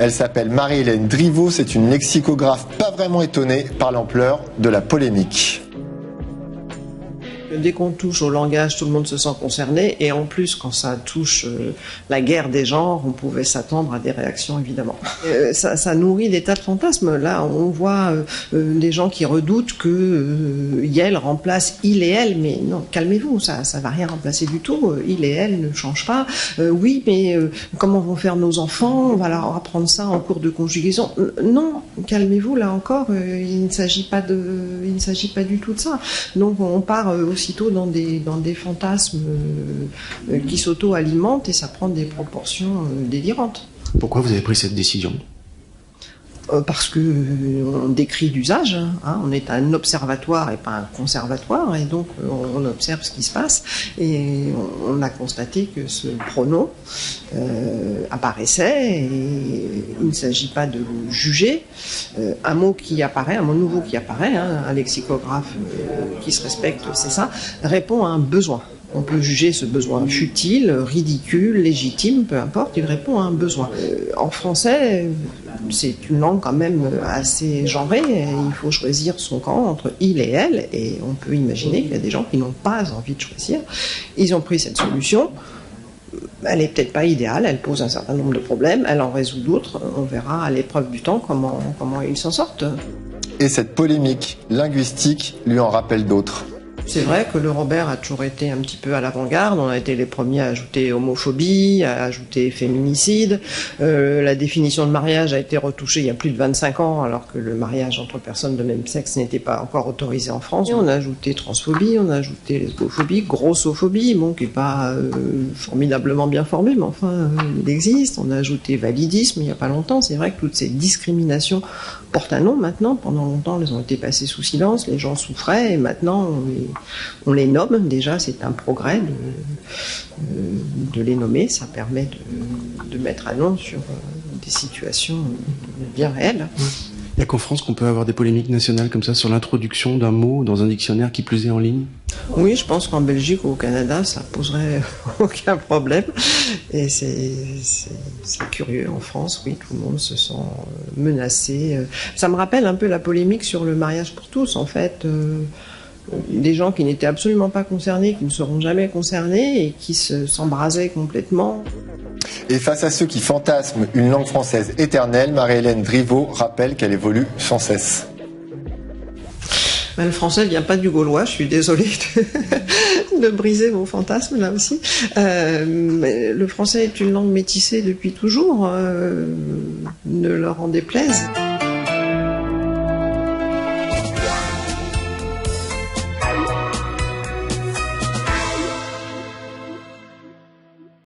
Elle s'appelle Marie-Hélène Driveau, c'est une lexicographe pas vraiment étonnée par l'ampleur de la polémique. Dès qu'on touche au langage, tout le monde se sent concerné, et en plus, quand ça touche la guerre des genres, on pouvait s'attendre à des réactions, évidemment. Ça nourrit des tas de fantasmes. Là, on voit des gens qui redoutent que Yel remplace il et elle, mais non, calmez-vous, ça va rien remplacer du tout. Il et elle ne changent pas. Oui, mais comment vont faire nos enfants? On va leur apprendre ça en cours de conjugaison. Non, calmez-vous, là encore, il ne s'agit pas du tout de ça. Donc on part aussitôt dans des fantasmes qui s'auto-alimentent, et ça prend des proportions délirantes. Pourquoi vous avez pris cette décision ? Parce que on décrit d'usage, hein, on est un observatoire et pas un conservatoire, et donc on observe ce qui se passe, et on a constaté que ce pronom apparaissait, et il ne s'agit pas de le juger. Un mot nouveau qui apparaît, hein, un lexicographe qui se respecte, c'est ça, répond à un besoin. On peut juger ce besoin futile, ridicule, légitime, peu importe, il répond à un besoin. En français, c'est une langue quand même assez genrée, et il faut choisir son camp entre il et elle, et on peut imaginer qu'il y a des gens qui n'ont pas envie de choisir. Ils ont pris cette solution, elle n'est peut-être pas idéale, elle pose un certain nombre de problèmes, elle en résout d'autres, on verra à l'épreuve du temps comment ils s'en sortent. Et cette polémique linguistique lui en rappelle d'autres. C'est vrai que le Robert a toujours été un petit peu à l'avant-garde. On a été les premiers à ajouter homophobie, à ajouter féminicide. La définition de mariage a été retouchée il y a plus de 25 ans, alors que le mariage entre personnes de même sexe n'était pas encore autorisé en France. Et on a ajouté transphobie, on a ajouté lesbophobie, grossophobie, bon, qui n'est pas formidablement bien formé, mais enfin, il existe. On a ajouté validisme il n'y a pas longtemps. C'est vrai que toutes ces discriminations portent un nom maintenant. Pendant longtemps, elles ont été passées sous silence, les gens souffraient, et maintenant, on les nomme. Déjà, c'est un progrès de les nommer. Ça permet de mettre un nom sur des situations bien réelles. Il n'y a qu'en France qu'on peut avoir des polémiques nationales comme ça sur l'introduction d'un mot dans un dictionnaire qui plus est en ligne? Oui, je pense qu'en Belgique ou au Canada, ça poserait aucun problème. Et c'est curieux. En France, oui, tout le monde se sent menacé. Ça me rappelle un peu la polémique sur le mariage pour tous, en fait. Des gens qui n'étaient absolument pas concernés, qui ne seront jamais concernés, et qui s'embrasaient complètement. Et face à ceux qui fantasment une langue française éternelle, Marie-Hélène Driveau rappelle qu'elle évolue sans cesse. Le français ne vient pas du gaulois, je suis désolée de briser vos fantasmes là aussi. Le français est une langue métissée depuis toujours, ne leur en déplaise.